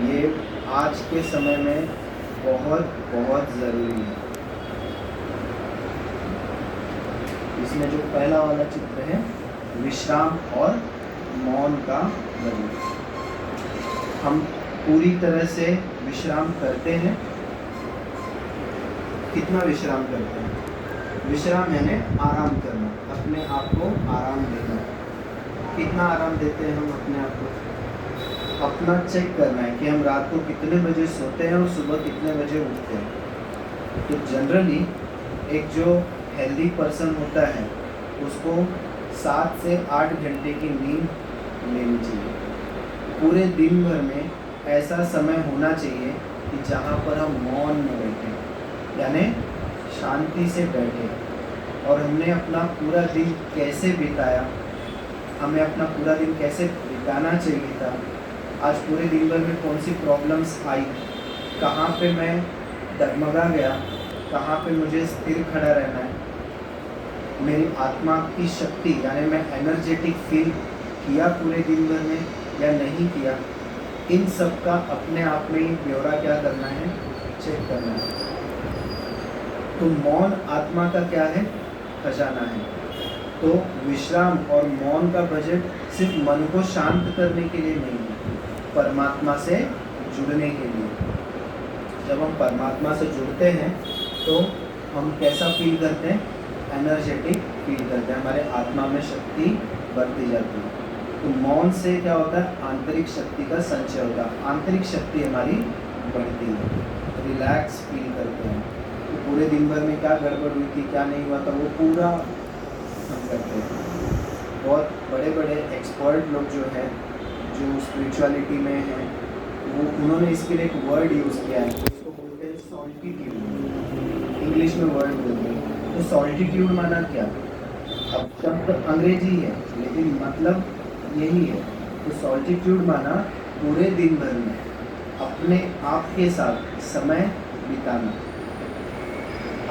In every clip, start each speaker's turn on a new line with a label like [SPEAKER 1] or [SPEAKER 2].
[SPEAKER 1] ये आज के समय में बहुत बहुत ज़रूरी है। इसमें जो पहला वाला चित्र है विश्राम और मौन का बदल। हम पूरी तरह से विश्राम करते हैं। कितना विश्राम करते हैं? विश्राम यानी आराम करना, अपने आप को आराम देना। कितना आराम देते हैं हम अपने आप को? अपना चेक करना है कि हम रात को कितने बजे सोते हैं और सुबह कितने बजे उठते हैं। तो जनरली एक जो हेल्दी पर्सन होता है उसको 7 से 8 घंटे की नींद लेनी चाहिए। पूरे दिन भर में ऐसा समय होना चाहिए कि जहाँ पर हम मौन में बैठें, यानी शांति से बैठें और हमने अपना पूरा दिन कैसे बिताया, हमें अपना पूरा दिन कैसे बिताना चाहिए था, आज पूरे दिन भर में कौन सी प्रॉब्लम्स आई, कहाँ पे मैं डगमगा गया, कहाँ पे मुझे स्थिर खड़ा रहना है, मेरी आत्मा की शक्ति यानी मैं एनर्जेटिक फील किया पूरे दिन भर में या नहीं किया। इन सब का अपने आप में ही ब्यौरा क्या करना है, चेक करना है। तो मौन आत्मा का क्या है, खजाना है। तो विश्राम और मौन का बजट सिर्फ मन को शांत करने के लिए नहीं है, परमात्मा से जुड़ने के लिए। जब हम परमात्मा से जुड़ते हैं तो हम कैसा फील करते हैं, एनर्जेटिक फील करते हैं, हमारे आत्मा में शक्ति बढ़ती जाती है। तो मौन से क्या होता है, आंतरिक शक्ति का संचय होता है, आंतरिक शक्ति हमारी बढ़ती है, रिलैक्स फील करते हैं। तो पूरे दिन भर में क्या गड़बड़ हुई थी, क्या नहीं हुआ था, वो पूरा हम करते हैं। बहुत बड़े बड़े एक्सपर्ट लोग जो है, जो स्पिरिचुअलिटी में हैं, वो उन्होंने इसके लिए एक वर्ड यूज़ किया है, उसको बोलते हैं सॉल्टिट्यूड। इंग्लिश में वर्ड बोलते हैं। तो सॉल्टिट्यूड माना क्या? अब शब्द अंग्रेजी है लेकिन मतलब यही है। तो सॉल्टिट्यूड माना पूरे दिन भर में अपने आप के साथ समय बिताना,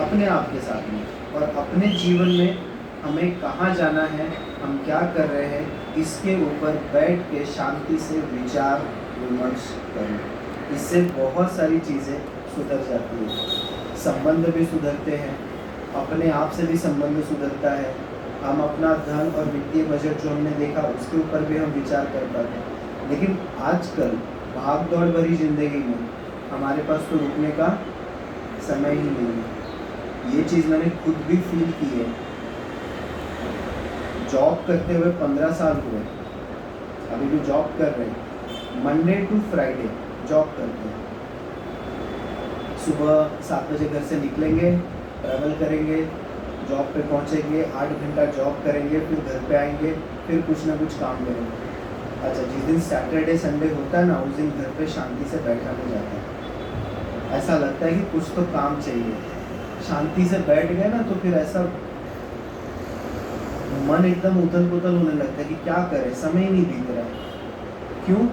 [SPEAKER 1] अपने आप के साथ में, और अपने जीवन में हमें कहाँ जाना है, हम क्या कर रहे हैं, इसके ऊपर बैठ के शांति से विचार विमर्श करें। इससे बहुत सारी चीज़ें सुधर जाती हैं, संबंध भी सुधरते हैं, अपने आप से भी संबंध सुधरता है। हम अपना धन और वित्तीय बजट जो हमने देखा उसके ऊपर भी हम विचार कर पाते हैं। लेकिन आजकल भाग दौड़ भरी ज़िंदगी में हमारे पास तो रुकने का समय ही नहीं है। ये चीज़ मैंने खुद भी फील की है। जॉब करते हुए 15 साल हुए, अभी भी जॉब कर रहे हैं, मंडे टू फ्राइडे जॉब करते हैं। सुबह 7 बजे घर से निकलेंगे, ट्रैवल करेंगे, जॉब पे पहुंचेंगे, 8 घंटा जॉब करेंगे, फिर घर पे आएंगे, फिर कुछ ना कुछ काम करेंगे। अच्छा, जिस दिन सैटरडे संडे होता है ना, उस दिन घर पे शांति से बैठा नहीं जाता है। ऐसा लगता है कि कुछ तो काम चाहिए। शांति से बैठ गए ना तो फिर ऐसा मन एकदम उथल पुथल होने लगता है कि क्या करें, समय ही नहीं बीत रहा है। क्यों?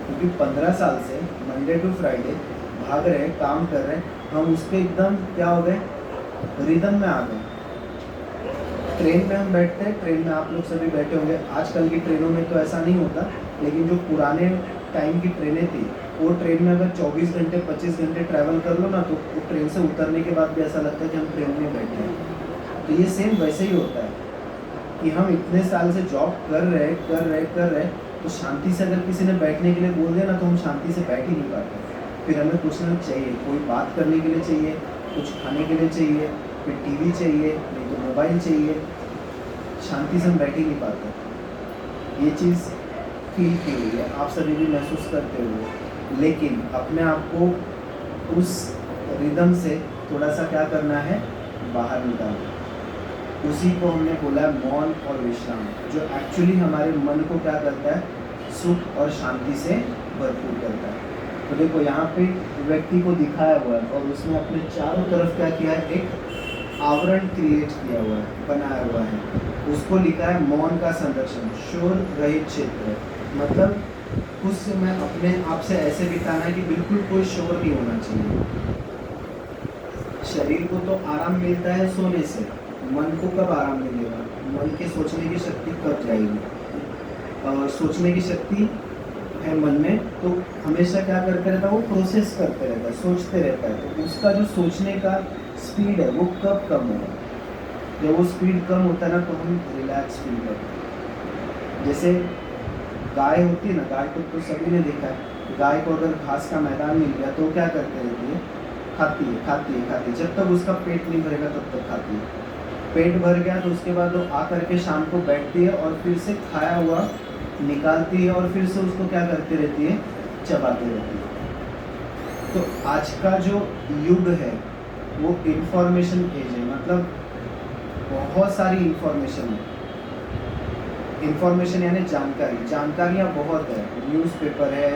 [SPEAKER 1] क्योंकि 15 साल से मंडे टू फ्राइडे भाग रहे हैं, काम कर रहे हैं, हम उसके एकदम क्या हो गए, रिदम में आ गए। ट्रेन में हम बैठते हैं, ट्रेन में आप लोग सभी बैठे होंगे। आजकल की ट्रेनों में तो ऐसा नहीं होता, लेकिन जो पुराने टाइम की ट्रेनें थी, वो ट्रेन में अगर 24 घंटे 25 घंटे ट्रैवल कर लो ना, तो वो ट्रेन से उतरने के बाद भी ऐसा लगता है कि हम ट्रेन में बैठे हैं। तो ये सेम वैसे ही होता है कि हम इतने साल से जॉब कर रहे, तो शांति से अगर किसी ने बैठने के लिए बोल दिया ना, तो हम शांति से बैठ ही नहीं पाते। फिर हमें कुछ ना चाहिए, कोई बात करने के लिए चाहिए, कुछ खाने के लिए चाहिए, फिर टीवी चाहिए, नहीं तो मोबाइल चाहिए। शांति से हम बैठ ही नहीं पाते। ये चीज़ फील की हुई है, आप सभी भी महसूस करते हुए। लेकिन अपने आप को उस रिदम से थोड़ा सा क्या करना है, बाहर निकालना। उसी को हमने बोला है मौन और विश्राम, जो एक्चुअली हमारे मन को क्या करता है, सुख और शांति से भरपूर करता है। तो देखो यहाँ पे व्यक्ति को दिखाया हुआ है और उसने अपने चारों तरफ क्या किया है, एक आवरण क्रिएट किया हुआ है, बनाया हुआ है। उसको लिखा है मौन का संरक्षण, शोर रहित क्षेत्र। मतलब कुछ समय अपने आप से ऐसे बिताना है कि बिल्कुल कोई शोर नहीं होना चाहिए। शरीर को तो आराम मिलता है सोने से, मन को कब आराम मिलेगा? मन के सोचने की शक्ति कब जाएगी? सोचने की शक्ति है मन में, तो हमेशा क्या करते रहता है, वो प्रोसेस करते रहता है, सोचते रहता है। तो उसका जो सोचने का स्पीड है वो कब कम होगा? जब वो स्पीड कम होता है ना, तो हम रिलैक्स फील करते हैं। जैसे गाय होती है ना, गाय को तो सभी ने देखा है, गाय को अगर घास का मैदान मिल गया तो क्या करते रहती है? खाती है, खाती है, खाती है, जब तक उसका पेट नहीं भरेगा तब तक खाती है। पेट भर गया तो उसके बाद वो आकर के शाम को बैठती है और फिर से खाया हुआ निकालती है और फिर से उसको क्या करती रहती है? चबाती रहती है। तो आज का जो युग है वो इंफॉर्मेशन एज है, मतलब बहुत सारी इंफॉर्मेशन है। इंफॉर्मेशन यानी जानकारी, जानकारियाँ बहुत है, न्यूज़पेपर है,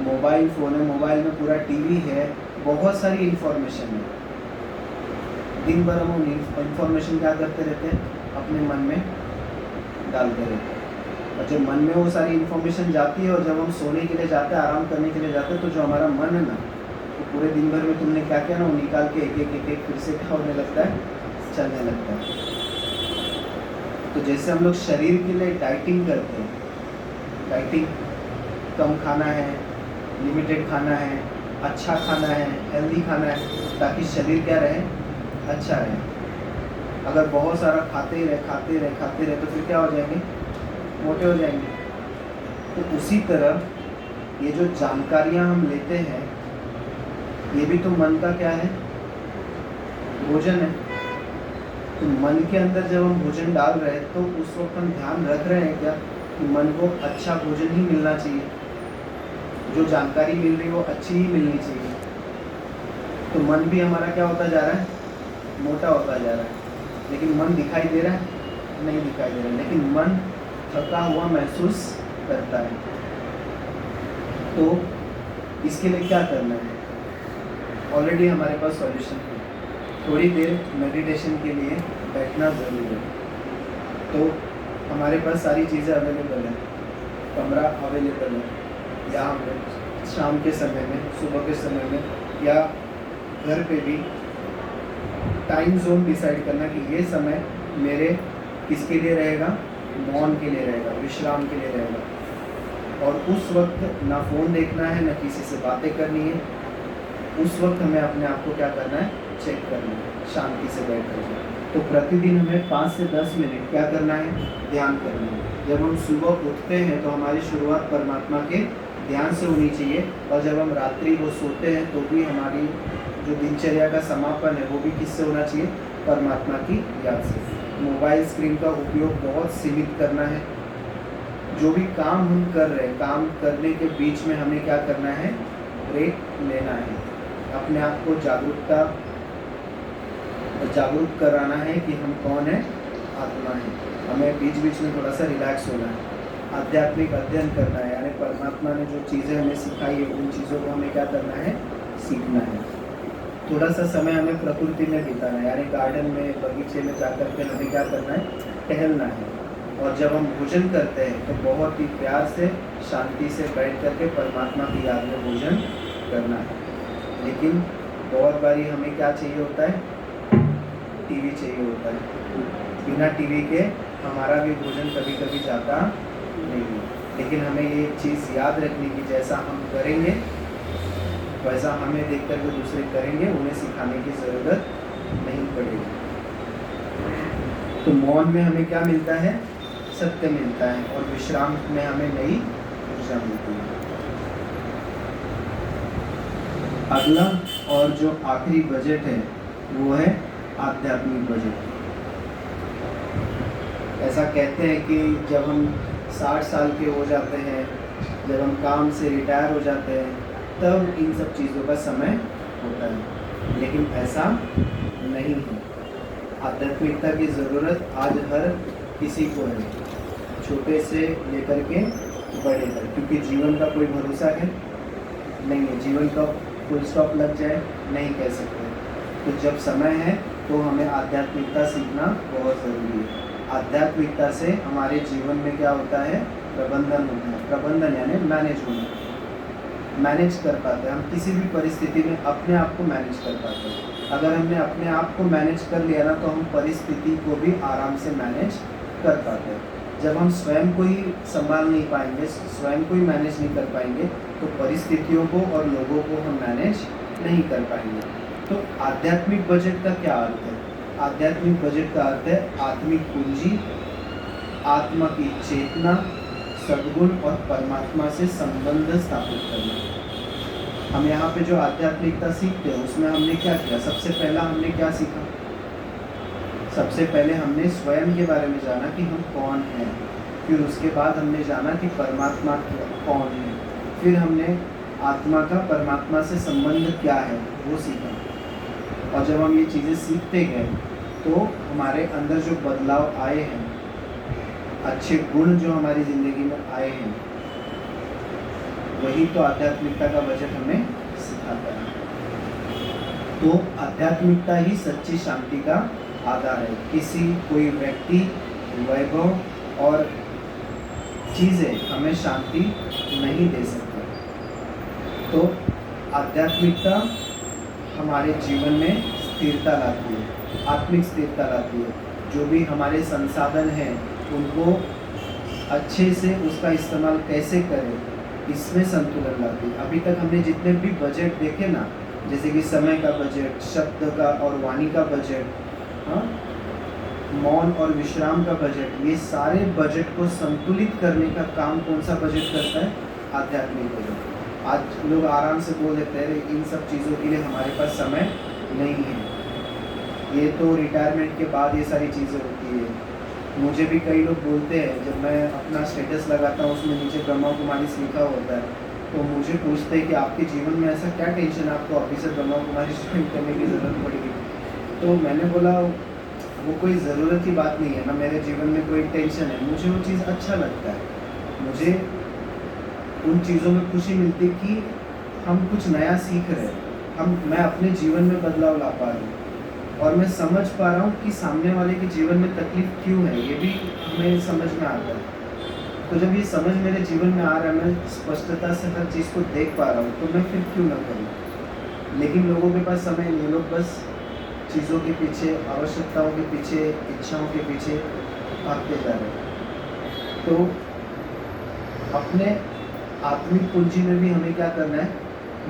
[SPEAKER 1] मोबाइल फ़ोन है, मोबाइल में पूरा टीवी है, बहुत सारी इंफॉर्मेशन है। दिन भर हम इंफॉर्मेशन क्या करते रहते हैं? अपने मन में डालते रहते हैं। और जब मन में वो सारी इंफॉर्मेशन जाती है और जब हम सोने के लिए जाते हैं, आराम करने के लिए जाते हैं, तो जो हमारा मन है ना, तो पूरे दिन भर में तुमने क्या किया ना, वो निकाल के एक फिर से क्या होने लगता है? चलने लगता है। तो जैसे हम लोग शरीर के लिए डाइटिंग करते हैं, डाइटिंग कम खाना है, लिमिटेड खाना है, अच्छा खाना है, हेल्दी खाना है, ताकि शरीर क्या रहे? अच्छा रहे। अगर बहुत सारा खाते रहे तो फिर क्या हो जाएंगे? मोटे हो जाएंगे। तो उसी तरह ये जो जानकारियाँ हम लेते हैं, ये भी तो मन का क्या है? भोजन है। तो मन के अंदर जब हम भोजन डाल रहे हैं तो उस वक्त हम ध्यान रख रहे हैं क्या कि मन को अच्छा भोजन ही मिलना चाहिए, जो जानकारी मिल रही है वो अच्छी ही मिलनी चाहिए। तो मन भी हमारा क्या होता जा रहा है? मोटा होता जा रहा है। लेकिन मन दिखाई दे रहा है? नहीं दिखाई दे रहा है, लेकिन मन थका हुआ महसूस करता है। तो इसके लिए क्या करना है? ऑलरेडी हमारे पास सॉल्यूशन है। थोड़ी देर मेडिटेशन के लिए बैठना ज़रूरी है। तो हमारे पास सारी चीज़ें अवेलेबल है, कमरा अवेलेबल है, यहाँ पे शाम के समय में, सुबह के समय में, या घर पे भी टाइम जोन डिसाइड करना कि ये समय मेरे किसके लिए रहेगा? मौन के लिए रहेगा, विश्राम के लिए रहेगा। और उस वक्त ना फ़ोन देखना है, ना किसी से बातें करनी है। उस वक्त हमें अपने आप को क्या करना है? चेक करना है, शांति से बैठ कर। तो प्रतिदिन हमें 5 से 10 मिनट क्या करना है? ध्यान करना है। जब हम सुबह उठते हैं तो हमारी शुरुआत परमात्मा के ध्यान से होनी चाहिए, और जब हम रात्रि को सोते हैं तो भी हमारी जो दिनचर्या का समापन है वो भी किससे होना चाहिए? परमात्मा की याद से। मोबाइल स्क्रीन का उपयोग बहुत सीमित करना है। जो भी काम हम कर रहे हैं, काम करने के बीच में हमें क्या करना है? ब्रेक लेना है। अपने आप को जागरूक कराना है कि हम कौन है? आत्मा है। हमें बीच बीच में थोड़ा सा रिलैक्स होना है, आध्यात्मिक अध्ययन करना है, यानी परमात्मा ने जो चीज़ें हमें सिखाई है उन चीज़ों को हमें क्या करना है? सीखना है। थोड़ा सा समय हमें प्रकृति में बिताना है, यानी गार्डन में, बगीचे में जाकर के हमें क्या करना है? टहलना है। और जब हम भोजन करते हैं तो बहुत ही प्यार से, शांति से बैठ करके परमात्मा की याद में भोजन करना है। लेकिन बहुत बारी हमें क्या चाहिए होता है? टीवी चाहिए होता है। बिना टीवी के हमारा भी भोजन कभी कभी जाता नहीं है। लेकिन हमें ये चीज़ याद रखनी कि जैसा हम करेंगे वैसा हमें देख कर के दूसरे करेंगे, उन्हें सिखाने की ज़रूरत नहीं पड़ेगी। तो मौन में हमें क्या मिलता है? सत्य मिलता है, और विश्राम में हमें नई ऊर्जा मिलती है। अगला और जो आखिरी बजट है वो है आध्यात्मिक बजट। ऐसा कहते हैं कि जब हम 60 साल के हो जाते हैं, जब हम काम से रिटायर हो जाते हैं, तब इन सब चीज़ों का समय होता है। लेकिन ऐसा नहीं है। आध्यात्मिकता की ज़रूरत आज हर किसी को है, छोटे से लेकर के बड़े तक, क्योंकि जीवन का कोई भरोसा है नहीं है। जीवन का फुल स्टॉप लग जाए नहीं कह सकते। तो जब समय है तो हमें आध्यात्मिकता सीखना बहुत ज़रूरी है। आध्यात्मिकता से हमारे जीवन में क्या होता है? प्रबंधन होता है। प्रबंधन यानी मैनेज होना, मैनेज कर पाते हैं हम किसी भी परिस्थिति में, अपने आप को मैनेज कर पाते हैं। अगर हमने अपने आप को मैनेज कर लिया ना, तो हम परिस्थिति को भी आराम से मैनेज कर पाते हैं। जब हम स्वयं को ही संभाल नहीं पाएंगे, स्वयं को ही मैनेज नहीं कर पाएंगे, तो परिस्थितियों को और लोगों को हम मैनेज नहीं कर पाएंगे। तो आध्यात्मिक बजट का क्या अर्थ है? आध्यात्मिक बजट का अर्थ है आत्मिक पूंजी, आत्मा की चेतना, सद्गुण और परमात्मा से संबंध स्थापित करना। हम यहाँ पे जो आध्यात्मिकता सीखते हैं उसमें हमने क्या किया? सबसे पहला हमने क्या सीखा? सबसे पहले हमने स्वयं के बारे में जाना कि हम कौन हैं। फिर उसके बाद हमने जाना कि परमात्मा कौन है। फिर हमने आत्मा का परमात्मा से संबंध क्या है वो सीखा। और जब हम ये चीज़ें सीखते गए तो हमारे अंदर जो बदलाव आए हैं, अच्छे गुण जो हमारी ज़िंदगी में आए हैं, वही तो आध्यात्मिकता का बजट हमें सिखाता है। तो आध्यात्मिकता ही सच्ची शांति का आधार है। कोई व्यक्ति, वैभव और चीज़ें हमें शांति नहीं दे सकता। तो आध्यात्मिकता हमारे जीवन में स्थिरता लाती है, आत्मिक स्थिरता लाती है। जो भी हमारे संसाधन हैं उनको अच्छे से उसका इस्तेमाल कैसे करें, इसमें संतुलन लाती है। अभी तक हमने जितने भी बजट देखे ना, जैसे कि समय का बजट, शब्द का और वाणी का बजट, मौन और विश्राम का बजट, ये सारे बजट को संतुलित करने का काम कौन सा बजट करता है? आध्यात्मिक बजट। आज लोग आराम से बोल देते हैं इन सब चीज़ों के लिए हमारे पास समय नहीं है, ये तो रिटायरमेंट के बाद ये सारी चीज़ें होती है। मुझे भी कई लोग बोलते हैं, जब मैं अपना स्टेटस लगाता हूँ उसमें नीचे ब्रह्मा कुमारी लिखा होता है, तो मुझे पूछते हैं कि आपके जीवन में ऐसा क्या टेंशन है आपको अभी से ब्रह्मा कुमारी ज्वाइन करने की ज़रूरत पड़ेगी? तो मैंने बोला वो कोई ज़रूरत की बात नहीं है ना, मेरे जीवन में कोई टेंशन है, मुझे वो चीज़ अच्छा लगता है। मुझे उन चीज़ों में खुशी मिलती कि हम कुछ नया सीख रहे हैं, मैं अपने जीवन में बदलाव ला पा रहा हूँ और मैं समझ पा रहा हूँ कि सामने वाले के जीवन में तकलीफ क्यों है, ये भी हमें समझ में आता है। तो जब ये समझ मेरे जीवन में आ रहा है, मैं स्पष्टता से हर चीज़ को देख पा रहा हूँ, तो मैं फिर क्यों ना करूँ। लेकिन लोगों के पास समय नहीं, लोग बस चीज़ों के पीछे, आवश्यकताओं के पीछे, इच्छाओं के पीछे भागते जा रहे हैं। तो अपने आत्मिक पूंजी में भी हमें क्या करना है?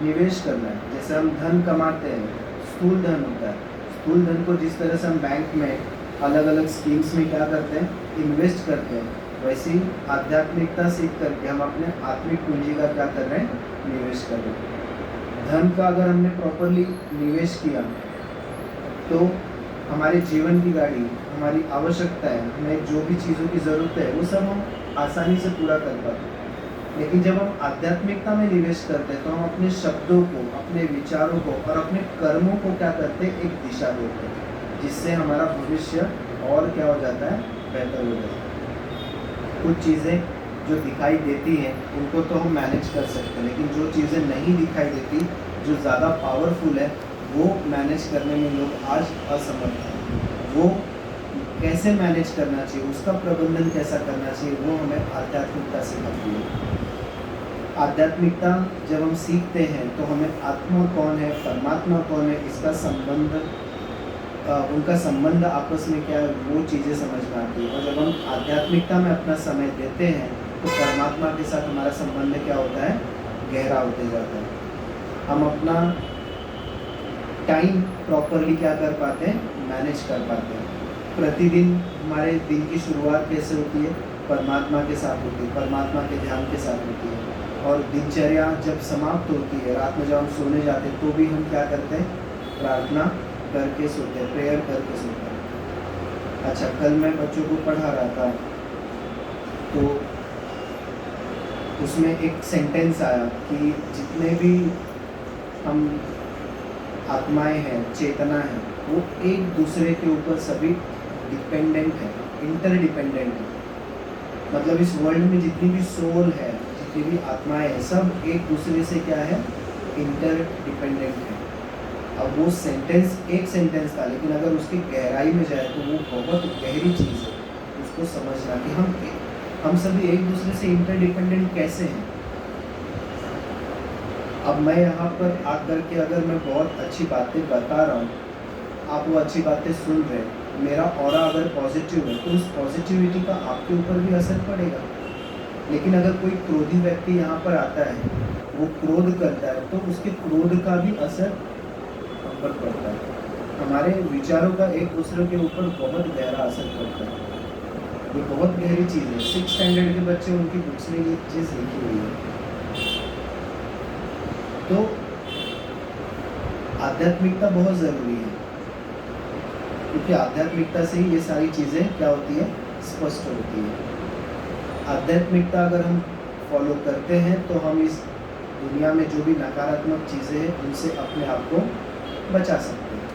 [SPEAKER 1] निवेश करना है। जैसे हम धन कमाते हैं, स्थूल धन होता है, स्थूल धन को जिस तरह से हम बैंक में अलग अलग स्कीम्स में क्या करते हैं? इन्वेस्ट करते हैं, वैसे ही आध्यात्मिकता सीख करके हम अपने आत्मिक पूंजी का क्या कर रहे हैं? निवेश कर रहे हैं। धन का अगर हमने प्रॉपरली निवेश किया तो हमारे जीवन की गाड़ी, हमारी आवश्यकताएं, हमें जो भी चीज़ों की ज़रूरत है वो सब हम आसानी से पूरा कर पाते हैं। लेकिन जब हम आध्यात्मिकता में निवेश करते हैं तो हम अपने शब्दों को, अपने विचारों को और अपने कर्मों को क्या करते हैं? एक दिशा देते हैं, जिससे हमारा भविष्य और क्या हो जाता है? बेहतर हो जाता है। कुछ चीज़ें जो दिखाई देती हैं उनको तो हम मैनेज कर सकते हैं, लेकिन जो चीज़ें नहीं दिखाई देती, जो ज़्यादा पावरफुल है, वो मैनेज करने में लोग आज असमर्थ हैं। वो कैसे मैनेज करना चाहिए, उसका प्रबंधन कैसा करना चाहिए, वो हमें आध्यात्मिकता सिखाती है। आध्यात्मिकता जब हम सीखते हैं तो हमें आत्मा कौन है, परमात्मा कौन है, इसका संबंध, उनका संबंध आपस में क्या है, वो चीज़ें समझ में आती है। और जब हम आध्यात्मिकता में अपना समय देते हैं तो परमात्मा के साथ हमारा संबंध क्या होता है? गहरा होते जाता है। हम अपना टाइम प्रॉपरली क्या कर पाते हैं? मैनेज कर पाते हैं। प्रतिदिन हमारे दिन की शुरुआत कैसे होती है? परमात्मा के साथ होती है, परमात्मा के ध्यान के साथ होती है। और दिनचर्या जब समाप्त होती है, रात में जब हम सोने जाते हैं, तो भी हम क्या करते हैं? प्रार्थना करके सोते हैं, प्रेयर करके सोते हैं। अच्छा, कल मैं बच्चों को पढ़ा रहा था तो उसमें एक सेंटेंस आया कि जितने भी हम आत्माएं हैं, चेतना है, वो एक दूसरे के ऊपर सभी डिपेंडेंट है, इंटरडिपेंडेंट है। मतलब इस वर्ल्ड में जितनी भी सोल है, जितनी भी आत्माएं हैं, सब एक दूसरे से क्या है? इंटरडिपेंडेंट है। अब वो सेंटेंस एक सेंटेंस था, लेकिन अगर उसकी गहराई में जाए तो वो बहुत गहरी चीज़ है। उसको समझना कि हम सभी एक दूसरे से इंटरडिपेंडेंट कैसे हैं। अब मैं यहाँ पर आकर के अगर मैं बहुत अच्छी बातें बता रहा हूँ, आप वो अच्छी बातें सुन रहे हैं, मेरा ऑरा अगर पॉजिटिव है तो उस पॉजिटिविटी का आपके ऊपर भी असर पड़ेगा। लेकिन अगर कोई क्रोधी व्यक्ति यहाँ पर आता है, वो क्रोध करता है, तो उसके क्रोध का भी असर हम पर पड़ता है। हमारे विचारों का एक दूसरे के ऊपर बहुत गहरा असर पड़ता है। ये बहुत गहरी चीज़ है। 6th स्टैंडर्ड के बच्चे, उनकी बुक्स में ये चीज़ लिखी हुई है। तो आध्यात्मिकता बहुत ज़रूरी है, क्योंकि आध्यात्मिकता से ही ये सारी चीज़ें क्या होती है, स्पष्ट होती है। आध्यात्मिकता अगर हम फॉलो करते हैं तो हम इस दुनिया में जो भी नकारात्मक चीज़ें हैं उनसे अपने आप को बचा सकते हैं।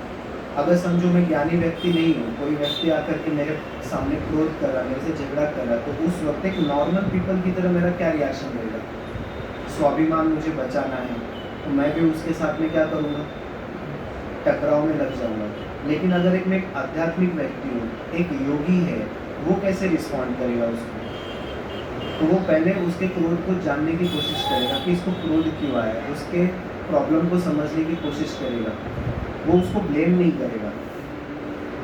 [SPEAKER 1] अगर समझो मैं ज्ञानी व्यक्ति नहीं हूँ, कोई व्यक्ति आकर के मेरे सामने क्रोध कर रहा है, मेरे से झगड़ा कर रहा है, तो उस वक्त एक नॉर्मल पीपल की तरह मेरा क्या रिएक्शन रहेगा? स्वाभिमान मुझे बचाना है, तो मैं भी उसके साथ में क्या करूँगा, टकराव में लग जाऊँगा। लेकिन अगर मैं एक आध्यात्मिक व्यक्ति हूँ, एक योगी है, वो कैसे रिस्पॉन्ड करेगा उसको? तो वो पहले उसके क्रोध को जानने की कोशिश करेगा कि इसको क्रोध क्यों आया, उसके प्रॉब्लम को समझने की कोशिश करेगा। वो उसको ब्लेम नहीं करेगा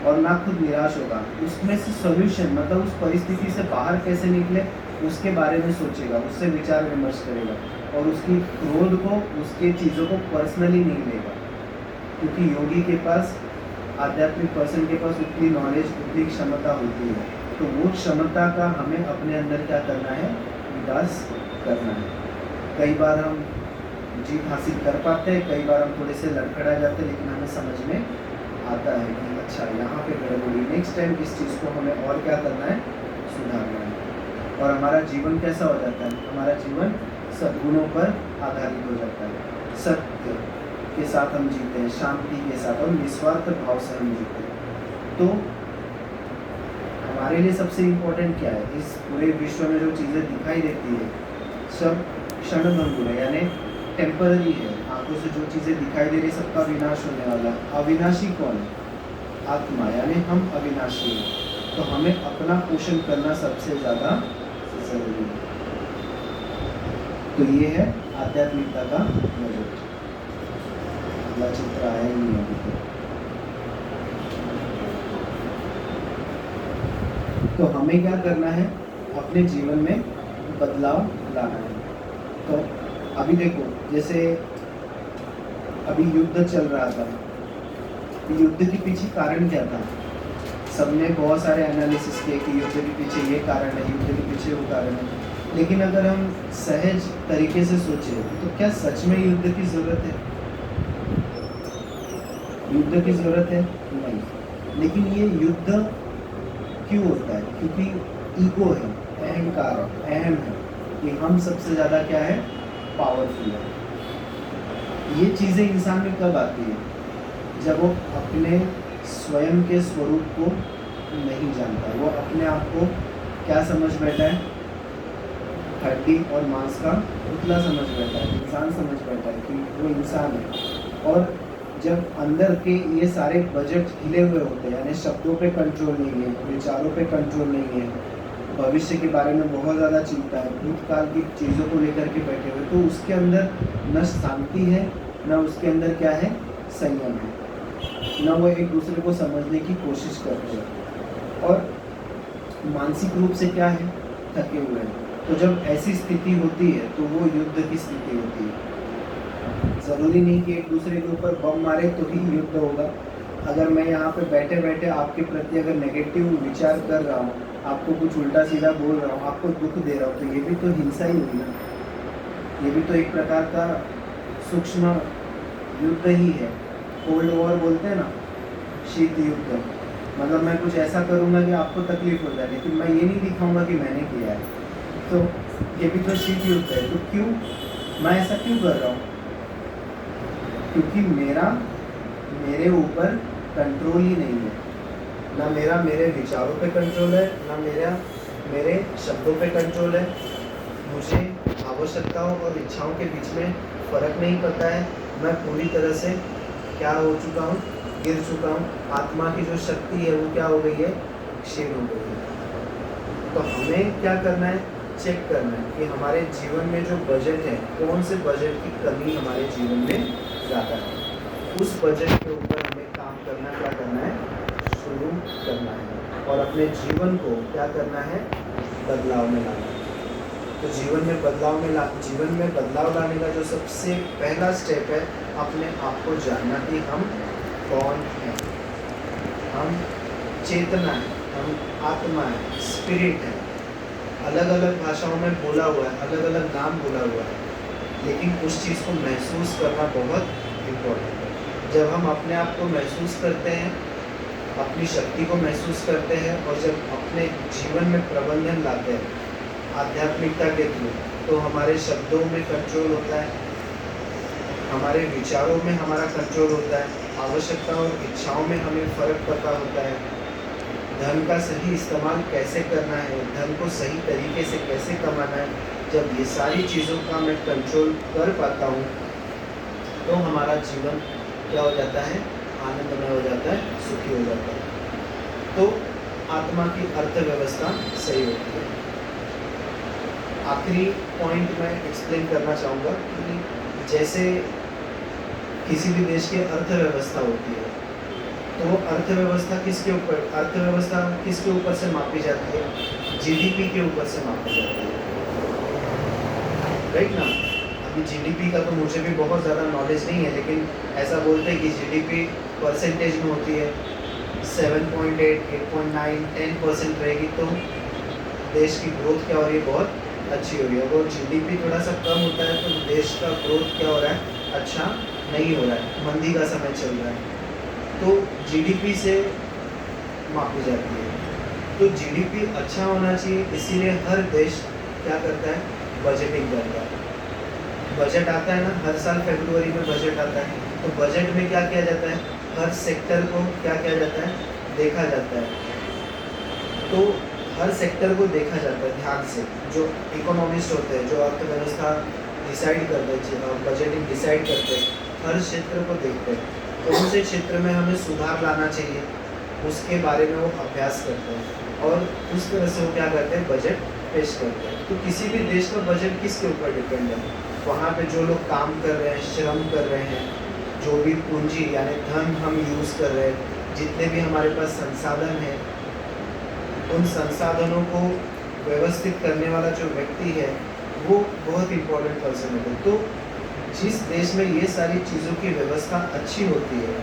[SPEAKER 1] और ना खुद निराश होगा। उसमें से सॉल्यूशन, मतलब उस परिस्थिति से बाहर कैसे निकले उसके बारे में सोचेगा, उससे विचार विमर्श करेगा और उसकी क्रोध को, उसके चीज़ों को पर्सनली नहीं लेगा। क्योंकि योगी के पास, आध्यात्मिक पर्सन के पास उतनी नॉलेज, उतनी क्षमता होती है। तो वो क्षमता का हमें अपने अंदर क्या करना है, विकास करना है। कई बार हम जीत हासिल कर पाते हैं, कई बार हम थोड़े से लड़खड़ा जाते हैं, लेकिन हमें समझ में आता है कि अच्छा यहाँ पे गड़बड़ी, नेक्स्ट टाइम इस चीज़ को हमें और क्या करना है, सुधारना है। और हमारा जीवन कैसा हो जाता है, हमारा जीवन सद्गुणों पर आधारित हो जाता है। सत्य के साथ हम जीते हैं, शांति के साथ और निस्वार्थ भाव से हम जीते हैं। तो हमारे लिए सबसे इम्पोर्टेंट क्या है, इस पूरे विश्व में जो चीज़ें दिखाई देती है सब क्षणभंगुर है, यानी टेम्पररी है। आंखों से जो चीज़ें दिखाई दे रही सबका विनाश होने वाला है। अविनाशी कौन है, आत्मा, यानी हम अविनाशी हैं। तो हमें अपना पोषण करना सबसे ज़्यादा जरूरी है। तो ये है आध्यात्मिकता का बजट। अगला चित्र आया ही नहीं अभी तो हमें क्या करना है, अपने जीवन में बदलाव लाना है। तो अभी देखो, जैसे अभी युद्ध चल रहा था, युद्ध के पीछे कारण क्या था? सबने बहुत सारे एनालिसिस किए कि युद्ध के पीछे ये कारण है, युद्ध के पीछे वो कारण है। लेकिन अगर हम सहज तरीके से सोचें तो क्या सच में युद्ध की ज़रूरत है? युद्ध की ज़रूरत है नहीं। लेकिन ये युद्ध क्यों होता है? क्योंकि ईगो है, अहंकार है, अहम है कि हम सबसे ज़्यादा क्या है, पावरफुल है। ये चीज़ें इंसान में कब आती है? जब वो अपने स्वयं के स्वरूप को नहीं जानता। वो अपने आप को क्या समझ बैठा है, हड्डी और मांस का पुतला समझ बैठा है, इंसान समझ बैठा है कि वो इंसान है। और जब अंदर के ये सारे बजट हिले हुए होते हैं, यानी शब्दों पे कंट्रोल नहीं है, विचारों पे कंट्रोल नहीं है, भविष्य के बारे में बहुत ज़्यादा चिंता है, भूतकाल की चीज़ों को लेकर के बैठे हुए, तो उसके अंदर न शांति है, न उसके अंदर क्या है, संयम है, न वो एक दूसरे को समझने की कोशिश करते हैं और मानसिक रूप से क्या है, थके हुए हैं। तो जब ऐसी स्थिति होती है तो वो युद्ध की स्थिति होती है। ज़रूरी नहीं कि एक दूसरे के ऊपर बम मारे तो ही युद्ध होगा। अगर मैं यहाँ पे बैठे बैठे आपके प्रति अगर नेगेटिव विचार कर रहा हूँ, आपको कुछ उल्टा सीधा बोल रहा हूँ, आपको दुख दे रहा हूँ, तो ये भी तो हिंसा ही हुई ना। ये भी तो एक प्रकार का सूक्ष्म युद्ध ही है। कोल्ड वॉर बोलते हैं ना, शीत युद्ध। मतलब मैं कुछ ऐसा करूँगा कि आपको तकलीफ हो जाए, लेकिन मैं ये नहीं दिखाऊंगा कि मैंने किया है। तो ये भी तो शीत युद्ध है। तो क्यों मैं ऐसा क्यों कर रहा हूँ? क्योंकि मेरे ऊपर कंट्रोल ही नहीं है। ना मेरे विचारों पे कंट्रोल है, ना मेरे शब्दों पे कंट्रोल है। मुझे आवश्यकताओं और इच्छाओं के बीच में फ़र्क नहीं पता है। मैं पूरी तरह से क्या हो चुका हूँ, गिर चुका हूँ। आत्मा की जो शक्ति है वो क्या हो गई है, क्षीण हो गई है। तो हमें क्या करना है, चेक करना है कि हमारे जीवन में जो बजट है, कौन से बजट की कमी हमारे जीवन में ज़्यादा है। उस बजट के ऊपर हमें काम करना, क्या करना है, शुरू करना है और अपने जीवन को क्या करना है, बदलाव में लाना है। तो जीवन में बदलाव लाने का जो सबसे पहला स्टेप है, अपने आप को जानना कि हम कौन हैं। हम चेतना है, हम आत्मा है, स्पिरिट है। अलग अलग भाषाओं में बोला हुआ है, अलग अलग नाम बोला हुआ है, लेकिन उस चीज़ को महसूस करना बहुत इम्पोर्टेंट है। जब हम अपने आप को महसूस करते हैं, अपनी शक्ति को महसूस करते हैं और जब अपने जीवन में प्रबंधन लाते हैं आध्यात्मिकता के थ्रू, तो हमारे शब्दों में कंट्रोल होता है, हमारे विचारों में हमारा कंट्रोल होता है, आवश्यकता और इच्छाओं में हमें फ़र्क पता होता है, धन का सही इस्तेमाल कैसे करना है, धन को सही तरीके से कैसे कमाना है। जब ये सारी चीज़ों का मैं कंट्रोल कर पाता हूँ, तो हमारा जीवन क्या हो जाता है, आनंदमय हो जाता है, सुखी हो जाता है। तो आत्मा की अर्थव्यवस्था सही होती है। आखिरी पॉइंट मैं एक्सप्लेन करना चाहूँगा कि जैसे किसी भी देश की अर्थव्यवस्था होती है, तो अर्थव्यवस्था किसके ऊपर से मापी जाती है, जीडीपी के ऊपर से मापी जाती है, राइट ना। अभी जीडीपी का तो मुझे भी बहुत ज़्यादा नॉलेज नहीं है, लेकिन ऐसा बोलते हैं कि जीडीपी परसेंटेज में होती है, 7.8, 8.9, 10% रहेगी तो देश की ग्रोथ क्या हो रही है, बहुत अच्छी हो रही है। अगर जीडीपी थोड़ा सा कम होता है तो देश का ग्रोथ क्या हो रहा है, अच्छा नहीं हो रहा है, मंदी का समय चल रहा है। तो जीडीपी से मापी जाती है। तो जीडीपी अच्छा होना चाहिए, इसीलिए हर देश क्या करता है, बजटिंग करता है। बजट आता है ना, हर साल फरवरी में बजट आता है, तो बजट में क्या किया जाता है, हर सेक्टर को क्या किया जाता है, देखा जाता है। तो हर सेक्टर को देखा जाता है ध्यान से। जो इकोनॉमिस्ट होते हैं, जो अर्थव्यवस्था डिसाइड करते हैं, बजटिंग डिसाइड करते हैं, हर क्षेत्र को देखते हैं, कौन से क्षेत्र में हमें सुधार लाना चाहिए, उसके बारे में वो अभ्यास करते हैं और उस तरह से वो क्या करते हैं, बजट पेश करते हैं। तो किसी भी देश का बजट किसके ऊपर डिपेंड है, वहाँ पे जो लोग काम कर रहे हैं, श्रम कर रहे हैं, जो भी पूंजी यानी धन हम यूज़ कर रहे हैं, जितने भी हमारे पास संसाधन हैं, उन संसाधनों को व्यवस्थित करने वाला जो व्यक्ति है, वो बहुत इम्पोर्टेंट पर्सन है। तो जिस देश में ये सारी चीज़ों की व्यवस्था अच्छी होती है,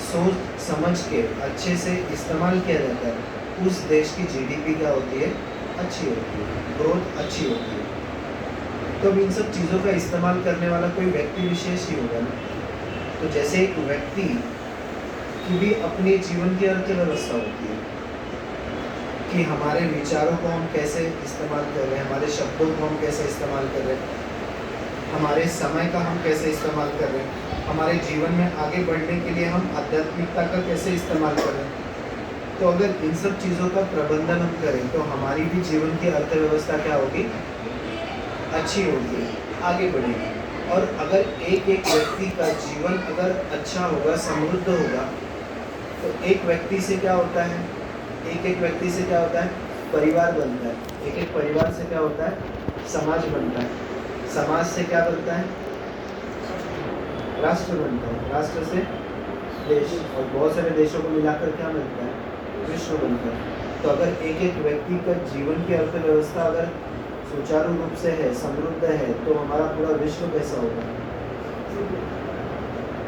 [SPEAKER 1] सोच समझ के अच्छे से इस्तेमाल किया जाता है, उस देश की जीडीपी क्या होती है, अच्छी होती है, ग्रोथ अच्छी होती है। तो अब इन सब चीज़ों का इस्तेमाल करने वाला कोई व्यक्ति विशेष ही होगा ना। तो जैसे एक व्यक्ति की भी अपने जीवन की अर्थव्यवस्था होती है कि हमारे विचारों को हम कैसे इस्तेमाल कर रहे हैं, हमारे शब्दों को हम कैसे इस्तेमाल कर रहे हैं, हमारे समय का हम कैसे इस्तेमाल कर रहे हैं, हमारे जीवन में आगे बढ़ने के लिए हम आध्यात्मिकता का कैसे इस्तेमाल कर रहे हैं। तो अगर इन सब चीज़ों का प्रबंधन हम करें तो हमारी भी जीवन की अर्थव्यवस्था क्या होगी, अच्छी होगी, आगे बढ़ेगी। और अगर एक एक व्यक्ति का जीवन अगर अच्छा होगा, समृद्ध होगा, तो एक व्यक्ति से क्या होता है, एक एक व्यक्ति से क्या होता है, परिवार बनता है, एक एक परिवार से क्या होता है, समाज बनता है, समाज से क्या बनता है, राष्ट्र बनता है, राष्ट्र से देश, और बहुत सारे देशों को मिलाकर क्या बनता है, विश्व बनता है। तो अगर एक एक व्यक्ति का जीवन की अर्थव्यवस्था अगर सुचारू रूप से है, समृद्ध है, तो हमारा पूरा विश्व कैसा होगा।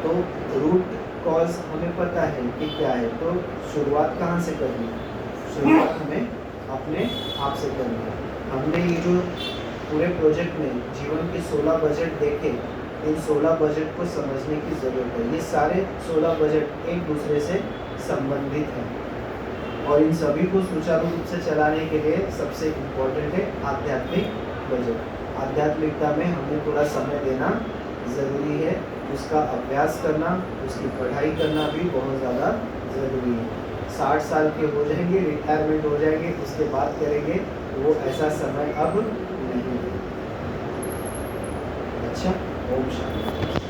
[SPEAKER 1] तो रूट कॉज हमें पता है कि क्या है, तो शुरुआत कहाँ से करनी है, शुरुआत हमें अपने आप से करनी है। हमने ये जो पूरे प्रोजेक्ट में जीवन के 16 बजट देखे, इन 16 बजट को समझने की ज़रूरत है। ये सारे 16 बजट एक दूसरे से संबंधित हैं और इन सभी को सुचारू रूप से चलाने के लिए सबसे इम्पोर्टेंट है आध्यात्मिक बजट। आध्यात्मिकता में हमें थोड़ा समय देना ज़रूरी है, उसका अभ्यास करना, उसकी पढ़ाई करना भी बहुत ज़्यादा ज़रूरी है। 60 साल के हो जाएंगे, रिटायरमेंट हो जाएंगे, उसके बाद करेंगे, वो ऐसा समय अब नहीं है। अच्छा, ओम शांति।